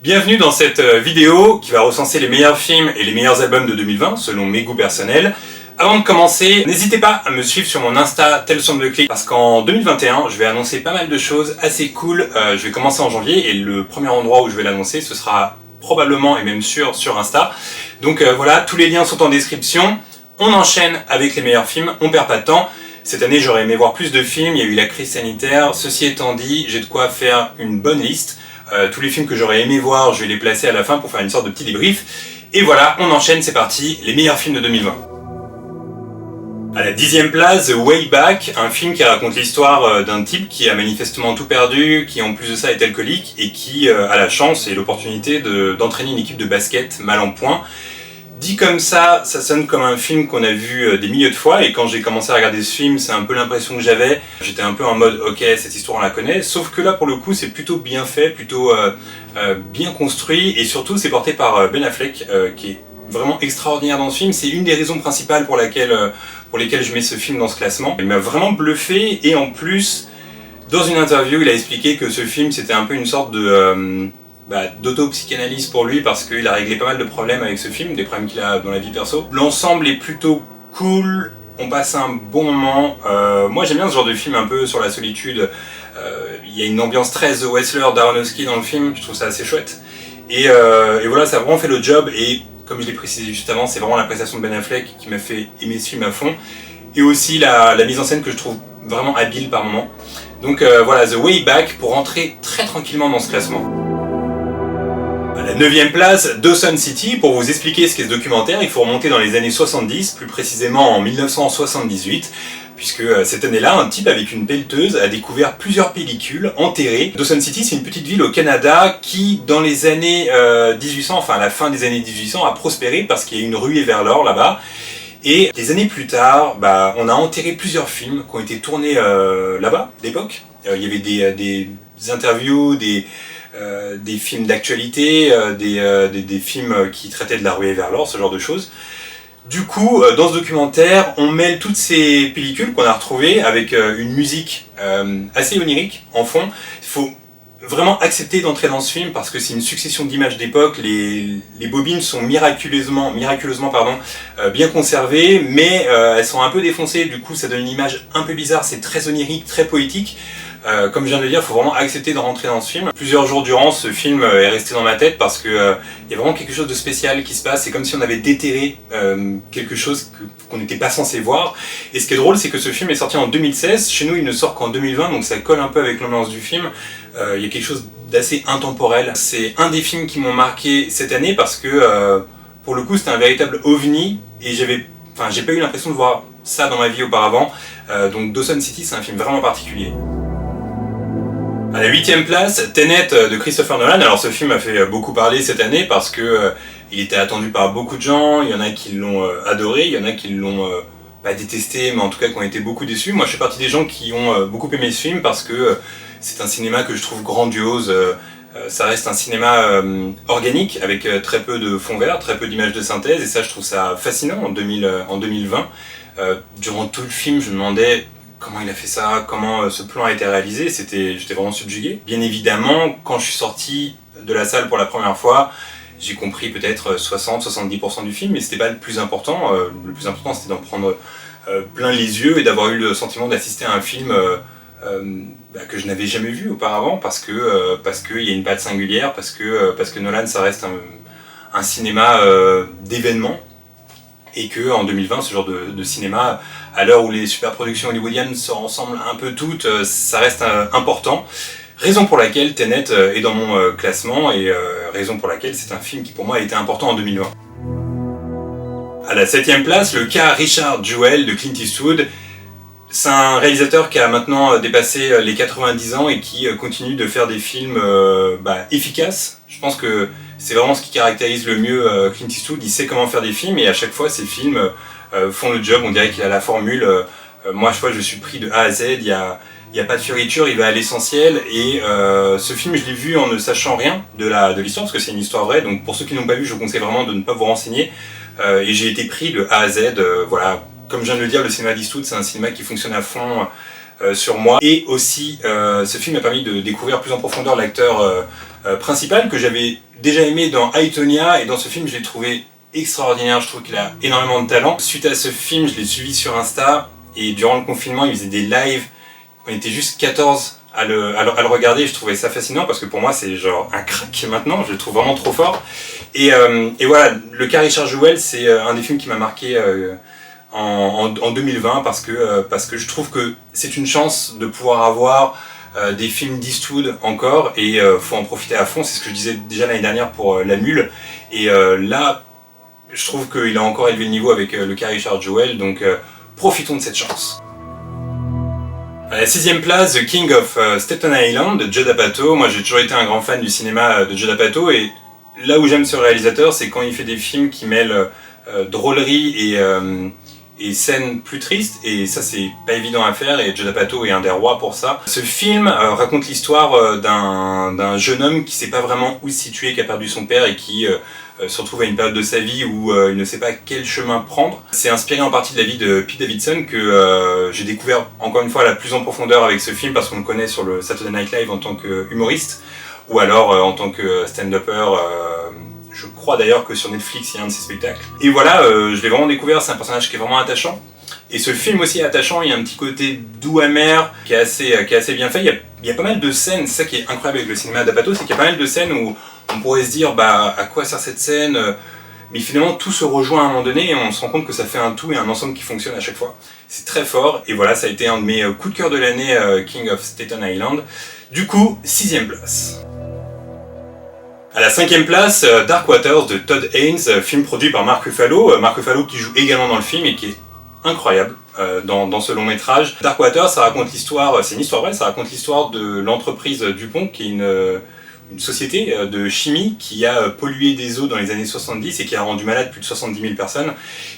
Bienvenue dans cette vidéo qui va recenser les meilleurs films et les meilleurs albums de 2020 selon mes goûts personnels. Avant de commencer, n'hésitez pas à me suivre sur mon Insta @telsonbleclick parce qu'en 2021 je vais annoncer pas mal de choses assez cool. Je vais commencer en janvier et le premier endroit où je vais l'annoncer ce sera probablement et même sûr sur Insta. Donc voilà, tous les liens sont en description. On enchaîne avec les meilleurs films, on perd pas de temps. Cette année j'aurais aimé voir plus de films, il y a eu la crise sanitaire. Ceci étant dit, j'ai de quoi faire une bonne liste. Tous les films que j'aurais aimé voir, je vais les placer à la fin pour faire une sorte de petit débrief. Et voilà, on enchaîne, c'est parti, les meilleurs films de 2020. À la 10e place, The Way Back, un film qui raconte l'histoire d'un type qui a manifestement tout perdu, qui en plus de ça est alcoolique et qui a la chance et l'opportunité d'entraîner une équipe de basket mal en point. Dit comme ça sonne comme un film qu'on a vu des milliers de fois, et quand j'ai commencé à regarder ce film, c'est un peu l'impression que j'avais. J'étais un peu en mode, ok, cette histoire on la connaît, sauf que là pour le coup c'est plutôt bien fait, plutôt bien construit, et surtout c'est porté par Ben Affleck, qui est vraiment extraordinaire dans ce film. C'est une des raisons principales pour lesquelles je mets ce film dans ce classement. Il m'a vraiment bluffé, et en plus, dans une interview, il a expliqué que ce film c'était un peu une sorte de... d'auto-psychanalyse pour lui, parce qu'il a réglé pas mal de problèmes avec ce film, des problèmes qu'il a dans la vie perso. L'ensemble est plutôt cool, on passe un bon moment. Moi j'aime bien ce genre de film un peu sur la solitude. Il y a une ambiance très The Wrestler d'Aronofsky dans le film, je trouve ça assez chouette. Et voilà, ça a vraiment fait le job, et comme je l'ai précisé juste avant, c'est vraiment la prestation de Ben Affleck qui m'a fait aimer ce film à fond. Et aussi la mise en scène que je trouve vraiment habile par moments. Donc voilà, The Way Back pour rentrer très tranquillement dans ce classement. À la 9e place, Dawson City. Pour vous expliquer ce qu'est ce documentaire, il faut remonter dans les années 70, plus précisément en 1978, puisque cette année-là, un type avec une pelleteuse a découvert plusieurs pellicules enterrées. Dawson City, c'est une petite ville au Canada qui, dans les années 1800, enfin à la fin des années 1800, a prospéré parce qu'il y a une ruée vers l'or là-bas. Et des années plus tard, on a enterré plusieurs films qui ont été tournés là-bas, d'époque. Il y avait des interviews, des films d'actualité, des films qui traitaient de la ruée vers l'or, ce genre de choses. Du coup, dans ce documentaire, on mêle toutes ces pellicules qu'on a retrouvées avec une musique assez onirique en fond. Il faut vraiment accepter d'entrer dans ce film parce que c'est une succession d'images d'époque. Les bobines sont miraculeusement bien conservées, mais elles sont un peu défoncées. Du coup, ça donne une image un peu bizarre. C'est très onirique, très poétique. Comme je viens de le dire, il faut vraiment accepter de rentrer dans ce film. Plusieurs jours durant, ce film est resté dans ma tête parce que y a vraiment quelque chose de spécial qui se passe. C'est comme si on avait déterré quelque chose qu'on n'était pas censé voir. Et ce qui est drôle, c'est que ce film est sorti en 2016. Chez nous, il ne sort qu'en 2020, donc ça colle un peu avec l'ambiance du film. Il y a quelque chose d'assez intemporel. C'est un des films qui m'ont marqué cette année parce que pour le coup, c'était un véritable ovni et j'ai pas eu l'impression de voir ça dans ma vie auparavant. Donc Dawson City, c'est un film vraiment particulier. À la 8e place, Tenet de Christopher Nolan. Alors ce film a fait beaucoup parler cette année parce que il était attendu par beaucoup de gens. Il y en a qui l'ont adoré, il y en a qui l'ont pas détesté, mais en tout cas qui ont été beaucoup déçus. Moi je fais partie des gens qui ont beaucoup aimé ce film parce que c'est un cinéma que je trouve grandiose. Ça reste un cinéma organique avec très peu de fond vert, très peu d'images de synthèse, et ça je trouve ça fascinant en 2020. Durant tout le film je me demandais comment il a fait ça, comment ce plan a été réalisé, j'étais vraiment subjugué. Bien évidemment, quand je suis sorti de la salle pour la première fois, j'ai compris peut-être 60-70% du film, mais c'était pas le plus important. Le plus important c'était d'en prendre plein les yeux et d'avoir eu le sentiment d'assister à un film que je n'avais jamais vu auparavant, parce que il y a une patte singulière, parce que Nolan ça reste un cinéma d'événements. Et que en 2020, ce genre de cinéma, à l'heure où les superproductions hollywoodiennes se ressemblent un peu toutes, ça reste important. Raison pour laquelle Tenet est dans mon classement, et raison pour laquelle c'est un film qui pour moi a été important en 2020. À la 7e place, le cas Richard Jewell de Clint Eastwood. C'est un réalisateur qui a maintenant dépassé les 90 ans et qui continue de faire des films efficaces. Je pense que c'est vraiment ce qui caractérise le mieux Clint Eastwood. Il sait comment faire des films et à chaque fois ses films font le job. On dirait qu'il a la formule. Moi à chaque fois je suis pris de A à Z, il y a pas de fioriture, il va à l'essentiel. Et ce film je l'ai vu en ne sachant rien de l'histoire parce que c'est une histoire vraie. Donc pour ceux qui n'ont pas vu, je vous conseille vraiment de ne pas vous renseigner. Et j'ai été pris de A à Z. Voilà. Comme je viens de le dire, le cinéma d'Eastwood c'est un cinéma qui fonctionne à fond sur moi. Et aussi ce film m'a permis de découvrir plus en profondeur l'acteur principal que j'avais déjà aimé dans I, Tonya, et dans ce film je l'ai trouvé extraordinaire, je trouve qu'il a énormément de talent. Suite à ce film, je l'ai suivi sur Insta, et durant le confinement, il faisait des lives, on était juste 14 à le regarder, et je trouvais ça fascinant parce que pour moi c'est genre un crack maintenant, je le trouve vraiment trop fort. Et voilà, le cas Richard Jewell, c'est un des films qui m'a marqué en 2020 parce que je trouve que c'est une chance de pouvoir avoir des films d'Eastwood encore, et faut en profiter à fond. C'est ce que je disais déjà l'année dernière pour La Mule, et là je trouve qu'il a encore élevé le niveau avec le cas Richard Jewell, donc profitons de cette chance. À la 6ème place, The King of Staten Island de Judd Apatow. Moi j'ai toujours été un grand fan du cinéma de Judd Apatow, et là où j'aime ce réalisateur, c'est quand il fait des films qui mêlent drôlerie et scènes plus tristes, et ça c'est pas évident à faire, et Judd Apatow est un des rois pour ça. Ce film raconte l'histoire d'un jeune homme qui sait pas vraiment où se situer, qui a perdu son père et qui se retrouve à une période de sa vie où il ne sait pas quel chemin prendre. C'est inspiré en partie de la vie de Pete Davidson que j'ai découvert encore une fois la plus en profondeur avec ce film, parce qu'on le connaît sur le Saturday Night Live en tant qu'humoriste, ou alors en tant que stand-upper. Je crois d'ailleurs que sur Netflix il y a un de ses spectacles. Et voilà, je l'ai vraiment découvert, c'est un personnage qui est vraiment attachant. Et ce film aussi est attachant, il y a un petit côté doux amer qui est assez bien fait. Il y a pas mal de scènes, c'est ça qui est incroyable avec le cinéma d'Apatow, c'est qu'il y a pas mal de scènes où on pourrait se dire bah à quoi sert cette scène, mais finalement tout se rejoint à un moment donné et on se rend compte que ça fait un tout et un ensemble qui fonctionne à chaque fois. C'est très fort, et voilà, ça a été un de mes coups de cœur de l'année, King of Staten Island. Du coup, 6ème place. À la 5ème place, Dark Waters de Todd Haynes, film produit par Mark Ruffalo. Mark Ruffalo qui joue également dans le film et qui est incroyable dans ce long métrage. Dark Waters, ça raconte l'histoire, c'est une histoire vraie, ça raconte l'histoire de l'entreprise DuPont, qui est une société de chimie qui a pollué des eaux dans les années 70 et qui a rendu malade plus de 70 000 personnes.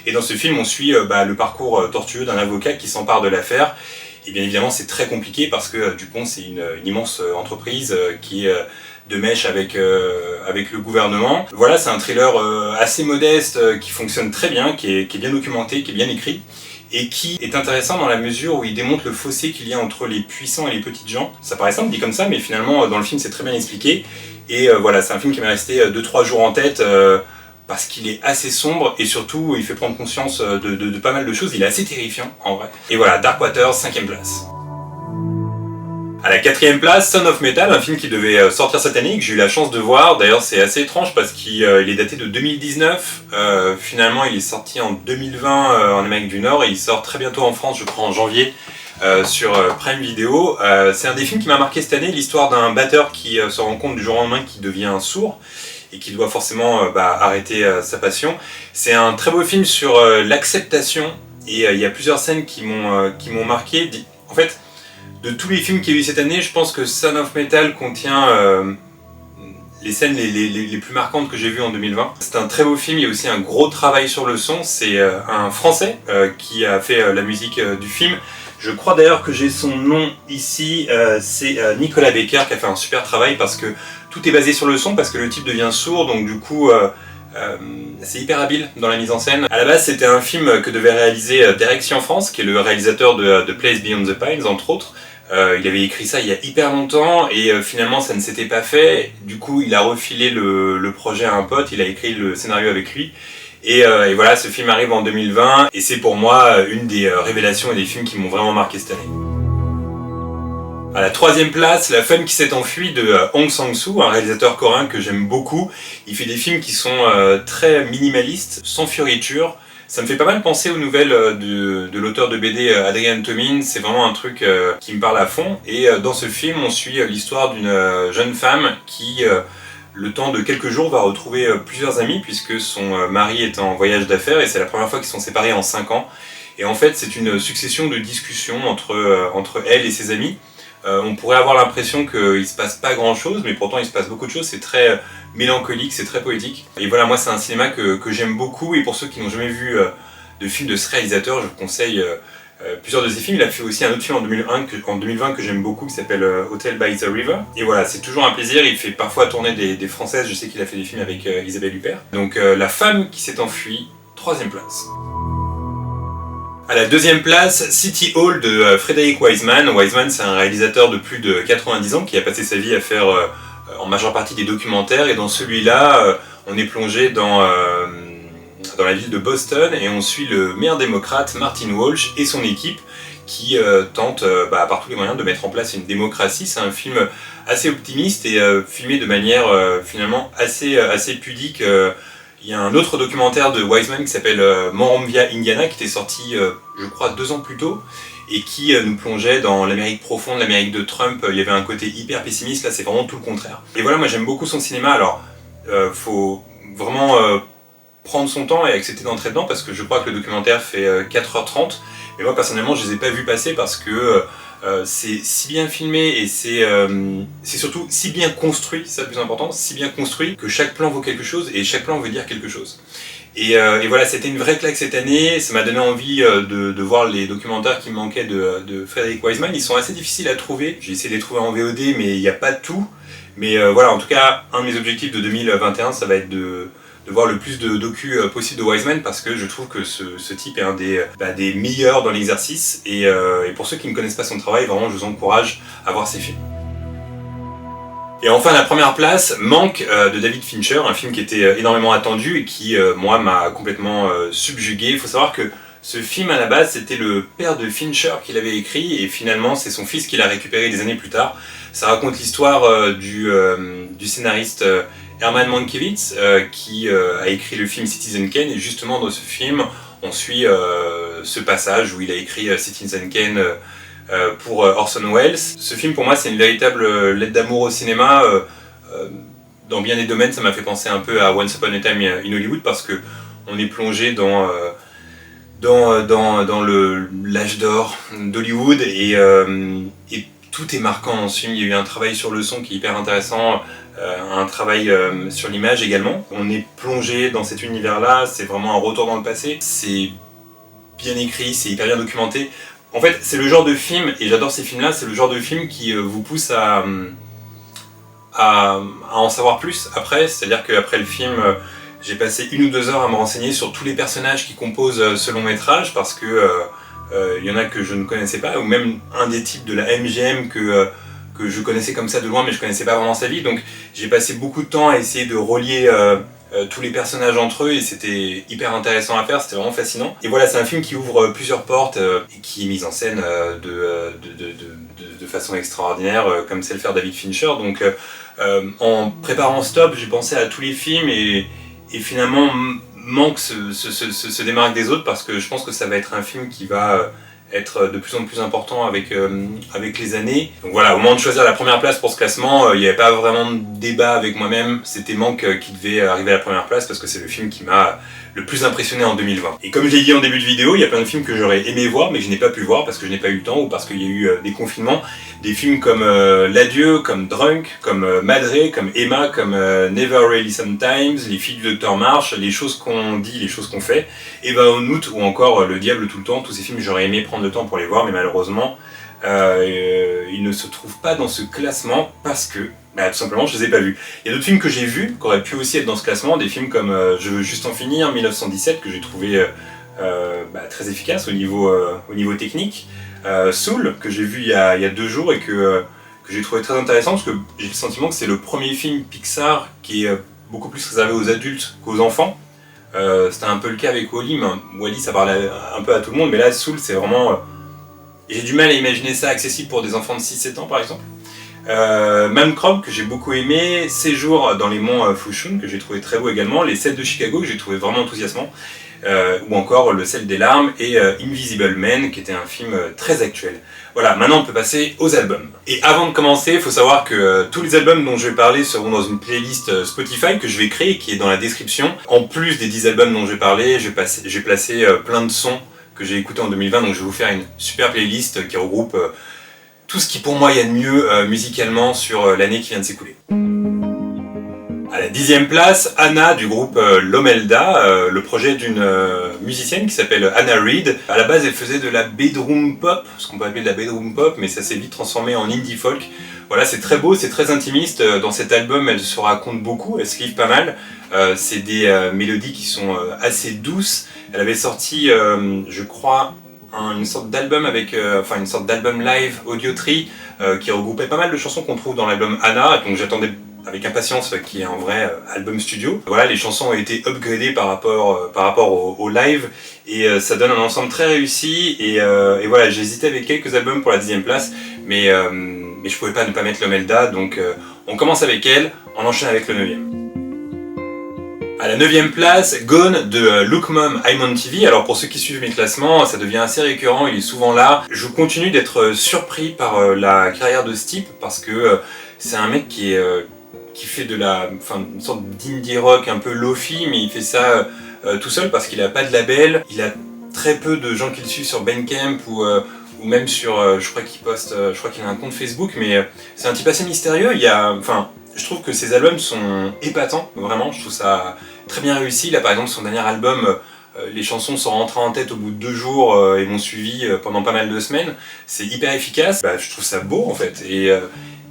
Et dans ce film, on suit le parcours tortueux d'un avocat qui s'empare de l'affaire. Et bien évidemment, c'est très compliqué parce que DuPont, c'est une immense entreprise qui est de mèche avec le gouvernement. Voilà, c'est un thriller assez modeste, qui fonctionne très bien, qui est bien documenté, qui est bien écrit, et qui est intéressant dans la mesure où il démontre le fossé qu'il y a entre les puissants et les petites gens. Ça paraît simple dit comme ça, mais finalement dans le film c'est très bien expliqué. Et voilà, c'est un film qui m'est resté 2-3 jours en tête, parce qu'il est assez sombre et surtout il fait prendre conscience de pas mal de choses. Il est assez terrifiant en vrai. Et voilà, Dark Waters, 5ème place. À la 4ème place, Sound of Metal, un film qui devait sortir cette année, que j'ai eu la chance de voir. D'ailleurs c'est assez étrange parce qu'il est daté de 2019, finalement il est sorti en 2020 en Amérique du Nord, et il sort très bientôt en France, je crois en janvier, sur Prime Video. C'est un des films qui m'a marqué cette année, l'histoire d'un batteur qui se rend compte du jour au lendemain qu'il devient sourd, et qui doit forcément arrêter sa passion. C'est un très beau film sur l'acceptation, et il y a plusieurs scènes qui m'ont marqué. En fait, de tous les films qu'il y a eu cette année, je pense que Sound of Metal contient les scènes les plus marquantes que j'ai vues en 2020. C'est un très beau film, il y a aussi un gros travail sur le son. C'est un Français qui a fait la musique du film. Je crois d'ailleurs que j'ai son nom ici, c'est Nicolas Becker qui a fait un super travail parce que tout est basé sur le son, parce que le type devient sourd, donc du coup c'est hyper habile dans la mise en scène. À la base c'était un film que devait réaliser Derek Cianfrance, qui est le réalisateur de Place Beyond the Pines entre autres. Il avait écrit ça il y a hyper longtemps et finalement ça ne s'était pas fait. Du coup il a refilé le projet à un pote, il a écrit le scénario avec lui. Et voilà, ce film arrive en 2020 et c'est pour moi une des révélations et des films qui m'ont vraiment marqué cette année. À la 3ème place, La femme qui s'est enfuie de Hong Sang-soo, un réalisateur coréen que j'aime beaucoup. Il fait des films qui sont très minimalistes, sans fioriture. Ça me fait pas mal penser aux nouvelles de l'auteur de BD Adrian Tomin. C'est vraiment un truc qui me parle à fond. Et dans ce film, on suit l'histoire d'une jeune femme qui, le temps de quelques jours, va retrouver plusieurs amis puisque son mari est en voyage d'affaires et c'est la première fois qu'ils sont séparés en 5 ans. Et en fait, c'est une succession de discussions entre elle et ses amis. On pourrait avoir l'impression qu'il se passe pas grand chose, mais pourtant il se passe beaucoup de choses, c'est très mélancolique, c'est très poétique. Et voilà, moi c'est un cinéma que j'aime beaucoup, et pour ceux qui n'ont jamais vu de film de ce réalisateur, je vous conseille plusieurs de ses films. Il a fait aussi un autre film en 2020 que j'aime beaucoup, qui s'appelle Hotel by the River. Et voilà, c'est toujours un plaisir, il fait parfois tourner des françaises, je sais qu'il a fait des films avec Isabelle Huppert. Donc La femme qui s'est enfuie, 3ème place. À la 2ème place, City Hall de Frederick Wiseman. Wiseman, c'est un réalisateur de plus de 90 ans qui a passé sa vie à faire en majeure partie des documentaires, et dans celui-là, on est plongé dans la ville de Boston et on suit le maire démocrate Martin Walsh et son équipe qui tente par tous les moyens de mettre en place une démocratie. C'est un film assez optimiste et filmé de manière finalement assez pudique. Il y a un autre documentaire de Wiseman qui s'appelle Monrovia, Indiana, qui était sorti je crois 2 ans plus tôt et qui nous plongeait dans l'Amérique profonde, l'Amérique de Trump. Il y avait un côté hyper pessimiste, là c'est vraiment tout le contraire. Et voilà, moi j'aime beaucoup son cinéma. Alors faut vraiment prendre son temps et accepter d'entrer dedans parce que je crois que le documentaire fait 4h30, mais moi personnellement je les ai pas vus passer parce que c'est si bien filmé et c'est surtout si bien construit, c'est le plus important, si bien construit que chaque plan vaut quelque chose et chaque plan veut dire quelque chose. Et voilà, c'était une vraie claque cette année, ça m'a donné envie de voir les documentaires qui me manquaient de Frederick Wiseman. Ils sont assez difficiles à trouver, j'ai essayé de les trouver en VOD mais il n'y a pas tout. Mais voilà, en tout cas, un de mes objectifs de 2021, ça va être de voir le plus de docu possible de Wiseman parce que je trouve que ce type est un des meilleurs dans l'exercice et pour ceux qui ne connaissent pas son travail, vraiment je vous encourage à voir ses films. Et enfin la première place, Manque de David Fincher, un film qui était énormément attendu et qui moi m'a complètement subjugué. Il faut savoir que ce film à la base c'était le père de Fincher qui l'avait écrit et finalement c'est son fils qui l'a récupéré des années plus tard. Ça raconte l'histoire du scénariste Herman Mankiewicz qui a écrit le film Citizen Kane et justement dans ce film on suit ce passage où il a écrit Citizen Kane pour Orson Welles. Ce film pour moi c'est une véritable lettre d'amour au cinéma. Dans bien des domaines ça m'a fait penser un peu à Once Upon a Time in Hollywood parce que on est plongé dans l'âge d'or d'Hollywood et tout est marquant dans ce film. Il y a eu un travail sur le son qui est hyper intéressant, un travail sur l'image également. On est plongé dans cet univers-là, c'est vraiment un retour dans le passé. C'est bien écrit, c'est hyper bien documenté. En fait, c'est le genre de film, et j'adore ces films-là, c'est le genre de film qui vous pousse à en savoir plus après. C'est-à-dire qu'après le film, j'ai passé 1 ou 2 heures à me renseigner sur tous les personnages qui composent ce long métrage parce que il y en a que je ne connaissais pas, ou même un des types de la MGM que je connaissais comme ça de loin mais je connaissais pas vraiment sa vie, donc j'ai passé beaucoup de temps à essayer de relier tous les personnages entre eux et c'était hyper intéressant à faire, c'était vraiment fascinant. Et voilà, c'est un film qui ouvre plusieurs portes et qui est mis en scène de façon extraordinaire comme sait le faire David Fincher, donc en préparant Stop j'ai pensé à tous les films et finalement Manque se démarque des autres parce que je pense que ça va être un film qui va être de plus en plus important avec les années. Donc voilà, au moment de choisir la première place pour ce classement, il n'y avait pas vraiment de débat avec moi-même, c'était Manque qui devait arriver à la première place parce que c'est le film qui m'a le plus impressionné en 2020. Et comme je l'ai dit en début de vidéo, il y a plein de films que j'aurais aimé voir mais que je n'ai pas pu voir parce que je n'ai pas eu le temps ou parce qu'il y a eu des confinements. Des films comme L'Adieu, comme Drunk, comme Madré, comme Emma, comme Never Really Sometimes, Les Filles du Docteur March, Les Choses qu'on dit, Les Choses qu'on fait, Eva en août ou encore Le Diable tout le temps. Tous ces films j'aurais aimé prendre le temps pour les voir mais malheureusement ils ne se trouvent pas dans ce classement parce que tout simplement je les ai pas vus. Il y a d'autres films que j'ai vus qui auraient pu aussi être dans ce classement, des films comme Je veux juste en finir, 1917 que j'ai trouvé très efficace au niveau technique. Soul que j'ai vu il y a 2 jours et que j'ai trouvé très intéressant parce que j'ai le sentiment que c'est le premier film Pixar qui est beaucoup plus réservé aux adultes qu'aux enfants. C'était un peu le cas avec Wall-E, mais Wall-E ça parlait un peu à tout le monde, mais là Soul c'est vraiment... j'ai du mal à imaginer ça accessible pour des enfants de 6-7 ans par exemple. Malmcrob que j'ai beaucoup aimé, Séjour dans les monts Fushun que j'ai trouvé très beau également, Les 7 de Chicago que j'ai trouvé vraiment enthousiasmant, ou encore Le sel des larmes et Invisible Man qui était un film très actuel. Voilà, maintenant on peut passer aux albums. Et avant de commencer, il faut savoir que tous les albums dont je vais parler seront dans une playlist Spotify que je vais créer qui est dans la description. En plus des 10 albums dont je vais parler, j'ai placé plein de sons que j'ai écoutés en 2020, donc je vais vous faire une super playlist qui regroupe tout ce qui pour moi y a de mieux musicalement sur l'année qui vient de s'écouler. À la 10e place, Anna du groupe Lomelda, le projet d'une musicienne qui s'appelle Anna Reid. À la base elle faisait de la bedroom pop, ce qu'on peut appeler de la bedroom pop, mais ça s'est vite transformé en indie folk. Voilà, c'est très beau, c'est très intimiste. Dans cet album elle se raconte beaucoup, elle se livre pas mal. C'est des mélodies qui sont assez douces. Elle avait sorti, je crois, une sorte d'album avec, une sorte d'album live Audiotree qui regroupait pas mal de chansons qu'on trouve dans l'album Anna, donc j'attendais avec impatience qui est un vrai album studio. Voilà, les chansons ont été upgradées par rapport au live et ça donne un ensemble très réussi et voilà, j'ai hésité avec quelques albums pour la 10e place mais je pouvais pas ne pas mettre Lomelda, donc on commence avec elle, on enchaîne avec le 9e. À la 9e place, Gone de Look Mom I'm on TV. Alors pour ceux qui suivent mes classements, ça devient assez récurrent, il est souvent là. Je continue d'être surpris par la carrière de ce type parce que c'est un mec qui fait une sorte d'indie rock un peu lofi, mais il fait ça tout seul parce qu'il a pas de label, il a très peu de gens qui le suivent sur Bandcamp ou même sur, je crois qu'il a un compte Facebook, mais c'est un type assez mystérieux. Je trouve que ses albums sont épatants, vraiment, je trouve ça très bien réussi. Là par exemple son dernier album, les chansons sont rentrées en tête au bout de 2 jours et m'ont suivi pendant pas mal de semaines. C'est hyper efficace, je trouve ça beau en fait. Et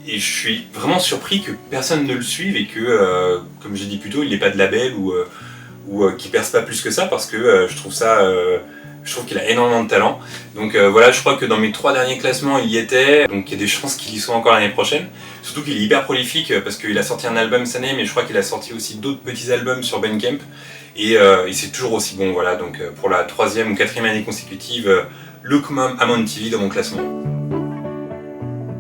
je suis vraiment surpris que personne ne le suive et que, comme j'ai dit plus tôt, il n'ait pas de label ou qu'il perce pas plus que ça parce que je trouve qu'il a énormément de talent. Donc voilà, je crois que dans mes 3 derniers classements, il y était. Donc il y a des chances qu'il y soit encore l'année prochaine. Surtout qu'il est hyper prolifique parce qu'il a sorti un album cette année, mais je crois qu'il a sorti aussi d'autres petits albums sur Bandcamp. Et c'est toujours aussi bon, voilà. Donc pour la 3e ou 4e année consécutive, Look Mom I'm on TV dans mon classement.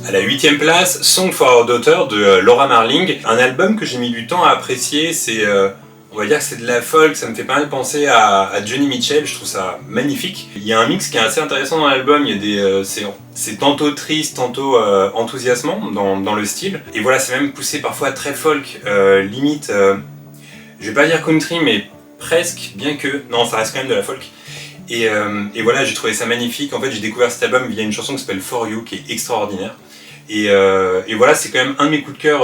À la 8e place, Song for Our Daughter de Laura Marling. Un album que j'ai mis du temps à apprécier, on va dire que c'est de la folk, ça me fait pas mal penser à Joni Mitchell, je trouve ça magnifique. Il y a un mix qui est assez intéressant dans l'album, c'est tantôt triste, tantôt enthousiasmant dans le style. Et voilà, c'est même poussé parfois très folk, limite, je vais pas dire country, mais presque, bien que, non, ça reste quand même de la folk. Et voilà, j'ai trouvé ça magnifique. En fait, j'ai découvert cet album via une chanson qui s'appelle For You, qui est extraordinaire. Et voilà, c'est quand même un de mes coups de cœur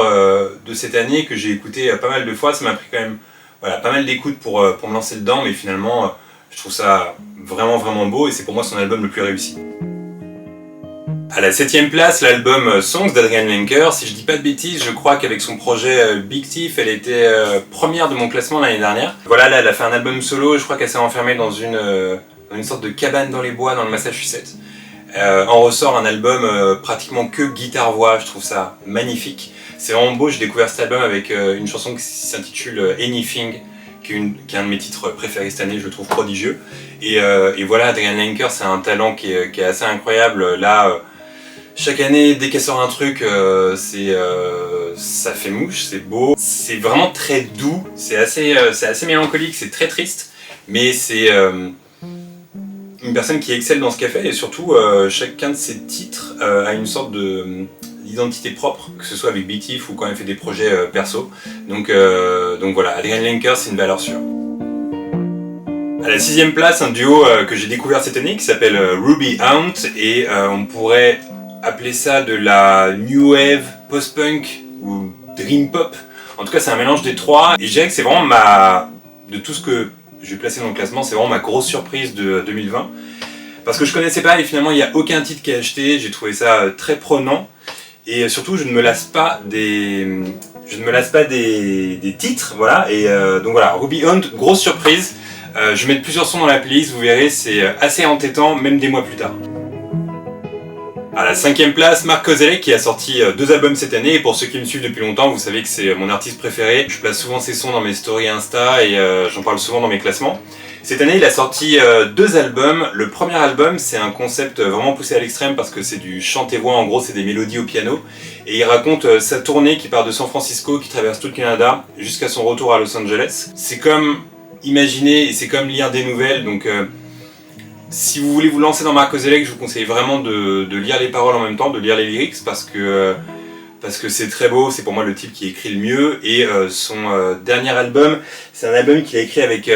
de cette année que j'ai écouté pas mal de fois. Ça m'a pris quand même pas mal d'écoutes pour me lancer dedans, mais finalement, je trouve ça vraiment vraiment beau et c'est pour moi son album le plus réussi. À la 7e place, l'album Songs d'Adrian Lenker. Si je dis pas de bêtises, je crois qu'avec son projet Big Thief, elle était première de mon classement l'année dernière. Voilà, là, elle a fait un album solo, je crois qu'elle s'est enfermée dans une sorte de cabane dans les bois dans le Massachusetts. En ressort un album pratiquement que guitare-voix, je trouve ça magnifique. C'est vraiment beau, j'ai découvert cet album avec une chanson qui s'intitule Anything, qui est un de mes titres préférés cette année, je le trouve prodigieux. Et voilà, Adrian Lenker, c'est un talent qui est assez incroyable. Là, chaque année, dès qu'elle sort un truc, ça fait mouche, c'est beau. C'est vraiment très doux, c'est assez mélancolique, c'est très triste, mais c'est une personne qui excelle dans ce qu'elle fait et surtout chacun de ses titres a une sorte d'identité propre, que ce soit avec Big Thief ou quand elle fait des projets perso. Donc voilà, Adrian Lenker, c'est une valeur sûre. À la 6e place, un duo que j'ai découvert cette année qui s'appelle Ruby Haunt et on pourrait appeler ça de la new wave, post-punk ou dream pop. En tout cas, c'est un mélange des trois et je dirais que c'est vraiment de tout ce que je vais placer dans le classement, c'est vraiment ma grosse surprise de 2020. Parce que je connaissais pas et finalement il n'y a aucun titre qui est acheté, j'ai trouvé ça très prenant. Et surtout je ne me lasse pas des titres, voilà. Et donc voilà, Ruby Haunt, grosse surprise. Je vais mettre plusieurs sons dans la playlist, vous verrez, c'est assez entêtant, même des mois plus tard. À la 5e place, Marc Kozelek qui a sorti 2 albums cette année et pour ceux qui me suivent depuis longtemps, vous savez que c'est mon artiste préféré. Je place souvent ses sons dans mes stories Insta et j'en parle souvent dans mes classements. Cette année, il a sorti 2 albums. Le premier album, c'est un concept vraiment poussé à l'extrême parce que c'est du chant-et-voix, en gros c'est des mélodies au piano. Et il raconte sa tournée qui part de San Francisco, qui traverse tout le Canada jusqu'à son retour à Los Angeles. C'est comme imaginer et c'est comme lire des nouvelles, donc si vous voulez vous lancer dans Marc Kozelek, je vous conseille vraiment de lire les paroles en même temps, de lire les lyrics parce que c'est très beau, c'est pour moi le type qui écrit le mieux et son dernier album, c'est un album qu'il a écrit avec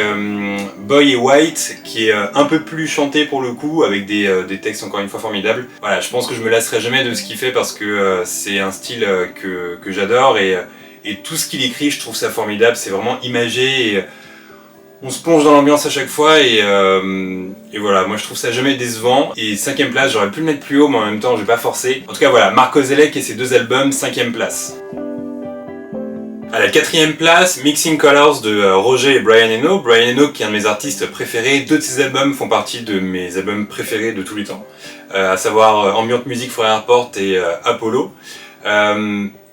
Boy et White qui est un peu plus chanté pour le coup, avec des textes encore une fois formidables. Voilà, je pense que je me lasserai jamais de ce qu'il fait parce que c'est un style que j'adore et tout ce qu'il écrit, je trouve ça formidable, c'est vraiment imagé et on se plonge dans l'ambiance à chaque fois et voilà, moi je trouve ça jamais décevant. Et 5e place, j'aurais pu le mettre plus haut mais en même temps je vais pas forcer. En tout cas voilà, Marc Kozelek et ses 2 albums, 5e place. À la 4e place, Mixing Colors de Roger et Brian Eno. Brian Eno qui est un de mes artistes préférés, 2 de ses albums font partie de mes albums préférés de tous les temps. À savoir Ambient Music for Airport et Apollo.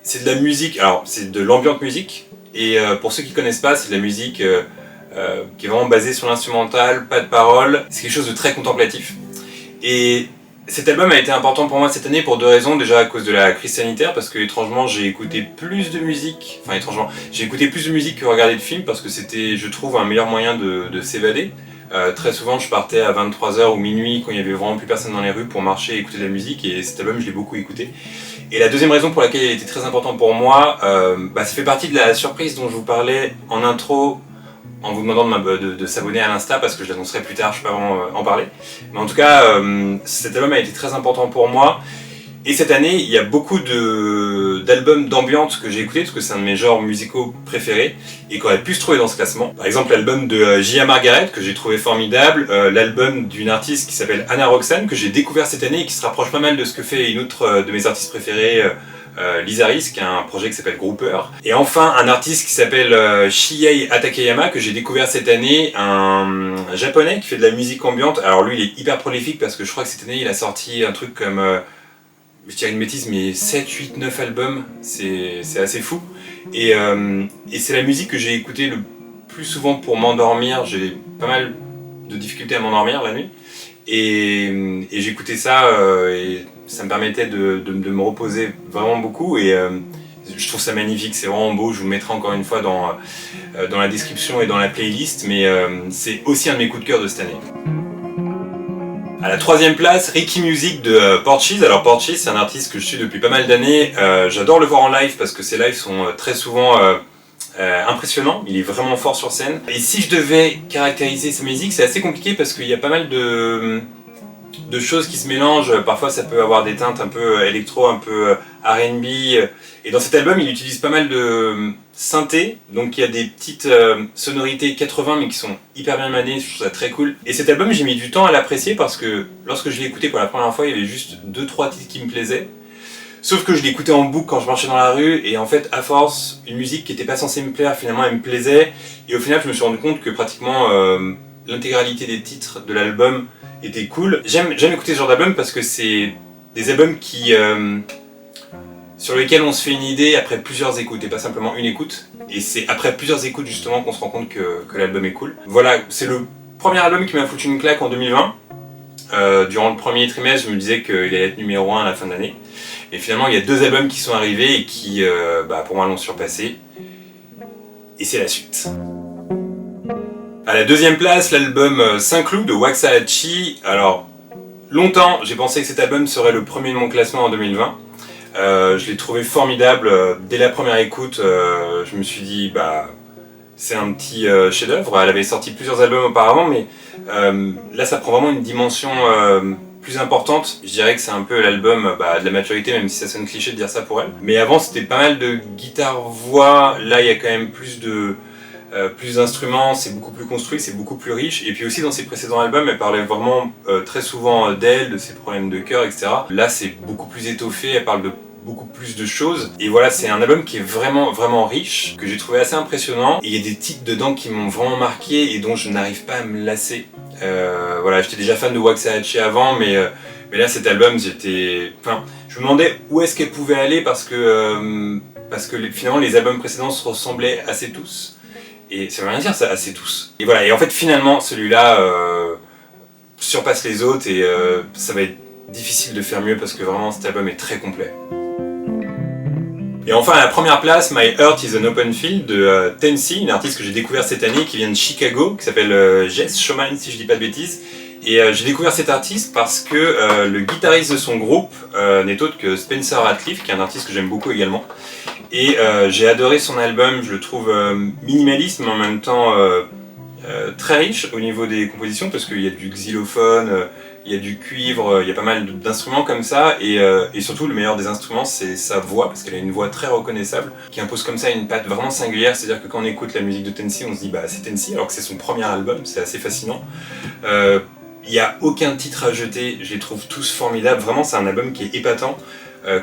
c'est de la musique, alors c'est de l'ambiante musique, et pour ceux qui connaissent pas, c'est de la musique qui est vraiment basée sur l'instrumental, pas de paroles, c'est quelque chose de très contemplatif. Et cet album a été important pour moi cette année pour deux raisons. Déjà à cause de la crise sanitaire, parce que étrangement j'ai écouté plus de musique, enfin étrangement, j'ai écouté plus de musique que regarder de films, parce que c'était, je trouve, un meilleur moyen de s'évader. Très souvent je partais à 23h ou minuit quand il y avait vraiment plus personne dans les rues pour marcher et écouter de la musique, et cet album je l'ai beaucoup écouté. Et la deuxième raison pour laquelle il était très important pour moi, ça fait partie de la surprise dont je vous parlais en intro, en vous demandant de s'abonner à l'Insta, parce que je l'annoncerai plus tard, je ne peux pas vraiment en parler. Mais en tout cas, cet album a été très important pour moi. Et cette année, il y a beaucoup d'albums d'ambiance que j'ai écoutés, parce que c'est un de mes genres musicaux préférés, et qu'on aurait pu se trouver dans ce classement. Par exemple, l'album de J.A. Margaret, que j'ai trouvé formidable, l'album d'une artiste qui s'appelle Anna Roxanne, que j'ai découvert cette année, et qui se rapproche pas mal de ce que fait une autre de mes artistes préférés, Lisa Rice, qui a un projet qui s'appelle Grouper. Et enfin, un artiste qui s'appelle Shiei Atakeyama, que j'ai découvert cette année, un japonais qui fait de la musique ambiante. Alors lui, il est hyper prolifique, parce que je crois que cette année, il a sorti un truc comme... je dirais une bêtise, mais 7, 8, 9 albums, c'est assez fou. Et c'est la musique que j'ai écoutée le plus souvent pour m'endormir. J'ai pas mal de difficultés à m'endormir la nuit. Et j'écoutais ça, et ça me permettait de me reposer vraiment beaucoup. Et je trouve ça magnifique, c'est vraiment beau. Je vous le mettrai encore une fois dans la description et dans la playlist. Mais c'est aussi un de mes coups de cœur de cette année. À la troisième place, Ricky Music de Porches. Alors Porches, c'est un artiste que je suis depuis pas mal d'années. J'adore le voir en live parce que ses lives sont très souvent impressionnants. Il est vraiment fort sur scène. Et si je devais caractériser sa musique, c'est assez compliqué parce qu'il y a pas mal de choses qui se mélangent. Parfois ça peut avoir des teintes un peu électro, un peu R&B. Et dans cet album, il utilise pas mal de synthé, donc il y a des petites sonorités 80 mais qui sont hyper bien manées, je trouve ça très cool. Et cet album, j'ai mis du temps à l'apprécier parce que lorsque je l'ai écouté pour la première fois, il y avait juste 2-3 titres qui me plaisaient. Sauf que je l'écoutais en boucle quand je marchais dans la rue, et en fait, à force, une musique qui n'était pas censée me plaire, finalement elle me plaisait. Et au final, je me suis rendu compte que pratiquement l'intégralité des titres de l'album était cool. J'aime écouter ce genre d'album parce que c'est des albums qui... sur lesquels on se fait une idée après plusieurs écoutes, et pas simplement une écoute. Et c'est après plusieurs écoutes justement qu'on se rend compte que l'album est cool. Voilà, c'est le premier album qui m'a foutu une claque en 2020. Durant le premier trimestre, je me disais qu'il allait être numéro 1 à la fin de l'année. Et finalement, il y a 2 albums qui sont arrivés et qui, pour moi, l'ont surpassé. Et c'est la suite. À la deuxième place, l'album Saint-Cloud de Waxahachie. Alors, longtemps, j'ai pensé que cet album serait le premier de mon classement en 2020. Je l'ai trouvé formidable. Dès la première écoute, je me suis dit, c'est un petit chef-d'œuvre. Elle avait sorti plusieurs albums auparavant, mais là, ça prend vraiment une dimension plus importante. Je dirais que c'est un peu l'album de la maturité, même si ça sonne cliché de dire ça pour elle. Mais avant, c'était pas mal de guitare-voix. Là, il y a quand même plus d'instruments, c'est beaucoup plus construit, c'est beaucoup plus riche. Et puis aussi dans ses précédents albums, elle parlait vraiment très souvent d'elle, de ses problèmes de cœur, etc. Là, c'est beaucoup plus étoffé, elle parle de beaucoup plus de choses. Et voilà, c'est un album qui est vraiment, vraiment riche, que j'ai trouvé assez impressionnant. Et il y a des titres dedans qui m'ont vraiment marqué et dont je n'arrive pas à me lasser. Voilà, j'étais déjà fan de Waxahachie avant, mais là, cet album, je me demandais où est-ce qu'elle pouvait aller parce que finalement, les albums précédents se ressemblaient assez tous. Et ça veut rien dire ça, assez tous. Et voilà, et en fait finalement celui-là surpasse les autres, et ça va être difficile de faire mieux parce que vraiment cet album est très complet. Et enfin à la première place, My Heart is an Open Field de Tensi, une artiste que j'ai découvert cette année qui vient de Chicago, qui s'appelle Jess Schumann si je dis pas de bêtises. Et j'ai découvert cet artiste parce que le guitariste de son groupe n'est autre que Spencer Ratcliffe, qui est un artiste que j'aime beaucoup également. Et j'ai adoré son album, je le trouve minimaliste mais en même temps très riche au niveau des compositions, parce qu'il y a du xylophone, il y a du cuivre, il y a pas mal d'instruments comme ça, et surtout le meilleur des instruments c'est sa voix, parce qu'elle a une voix très reconnaissable, qui impose comme ça une patte vraiment singulière, c'est-à-dire que quand on écoute la musique de Tensi, on se dit c'est Tensi, alors que c'est son premier album, c'est assez fascinant. Il n'y a aucun titre à jeter, je les trouve tous formidables, vraiment c'est un album qui est épatant,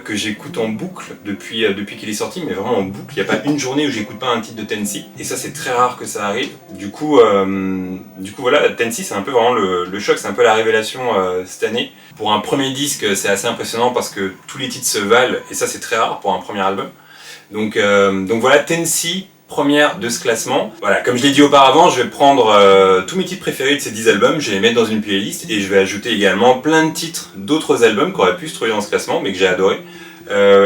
que j'écoute en boucle depuis qu'il est sorti, mais vraiment en boucle. Il n'y a pas une journée où j'écoute pas un titre de Tensi, et ça c'est très rare que ça arrive. Du coup voilà, Tensi c'est un peu vraiment le choc, c'est un peu la révélation cette année. Pour un premier disque, c'est assez impressionnant parce que tous les titres se valent, et ça c'est très rare pour un premier album. Donc voilà, Tennessee, première de ce classement. Voilà, comme je l'ai dit auparavant, je vais prendre tous mes titres préférés de ces 10 albums, je vais les mettre dans une playlist et je vais ajouter également plein de titres d'autres albums qui auraient pu se trouver dans ce classement mais que j'ai adoré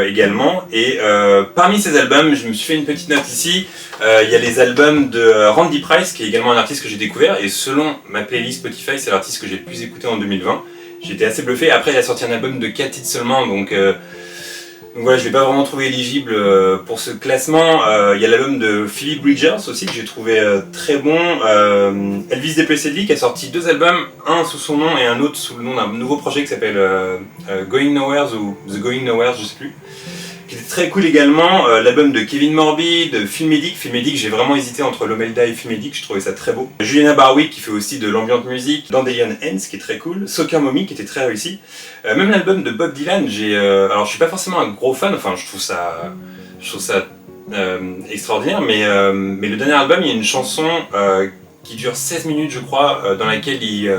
également. Et parmi ces albums, je me suis fait une petite note ici. Il y a les albums de Randy Price, qui est également un artiste que j'ai découvert, et selon ma playlist Spotify, c'est l'artiste que j'ai le plus écouté en 2020. J'étais assez bluffé. Après, il a sorti un album de 4 titres seulement, donc voilà, je ne l'ai pas vraiment trouvé éligible pour ce classement. Il y a l'album de Phoebe Bridgers aussi que j'ai trouvé très bon. Elvis Presley qui a sorti 2 albums, un sous son nom et un autre sous le nom d'un nouveau projet qui s'appelle Going Nowhere ou The Going Nowhere, je sais plus. Qui était très cool également. L'album de Kevin Morby, de Filmedic. Filmedic, j'ai vraiment hésité entre Lomelda et Filmedic, je trouvais ça très beau. Juliana Barwick qui fait aussi de l'ambient musique. Dandelion Hands qui est très cool. Soccer Mommy qui était très réussi. Même l'album de Bob Dylan, alors je suis pas forcément un gros fan, enfin je trouve ça extraordinaire, mais le dernier album, il y a une chanson qui dure 16 minutes je crois, dans laquelle il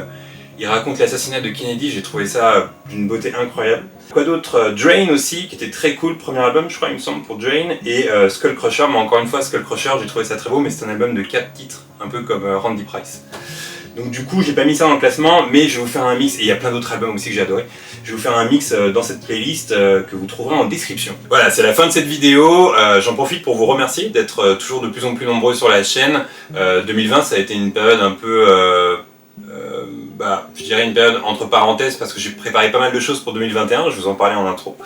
raconte l'assassinat de Kennedy. J'ai trouvé ça d'une beauté incroyable. Quoi d'autre? Drain aussi, qui était très cool, premier album je crois il me semble pour Drain, et Skull Crusher, mais encore une fois Skull Crusher j'ai trouvé ça très beau, mais c'est un album de 4 titres, un peu comme Randy Price. Donc du coup j'ai pas mis ça dans le classement, mais je vais vous faire un mix, et il y a plein d'autres albums aussi que j'ai adoré. Je vais vous faire un mix dans cette playlist que vous trouverez en description. Voilà, c'est la fin de cette vidéo. J'en profite pour vous remercier d'être toujours de plus en plus nombreux sur la chaîne. 2020 ça a été une période un peu... je dirais une période entre parenthèses parce que j'ai préparé pas mal de choses pour 2021, je vous en parlais en intro.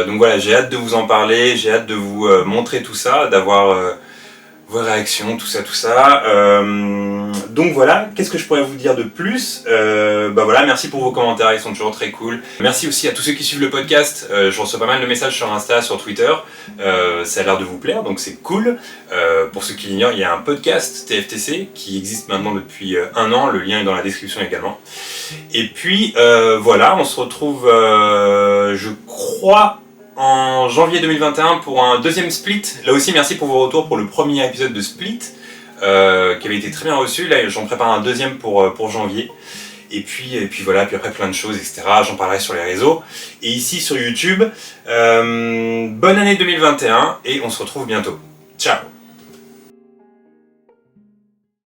Donc voilà, j'ai hâte de vous en parler, j'ai hâte de vous montrer tout ça, d'avoir vos réactions, tout ça. Donc voilà, qu'est-ce que je pourrais vous dire de plus? Voilà, merci pour vos commentaires, ils sont toujours très cool. Merci aussi à tous ceux qui suivent le podcast, je reçois pas mal de messages sur Insta, sur Twitter, ça a l'air de vous plaire, donc c'est cool. Pour ceux qui l'ignorent, il y a un podcast TFTC qui existe maintenant depuis 1 an, le lien est dans la description également. Et puis voilà, on se retrouve, je crois, en janvier 2021 pour un deuxième split. Là aussi merci pour vos retours pour le premier épisode de Split qui avait été très bien reçu. Là j'en prépare un deuxième pour janvier. Et puis voilà, puis après plein de choses, etc. J'en parlerai sur les réseaux. Et ici sur YouTube, bonne année 2021 et on se retrouve bientôt. Ciao!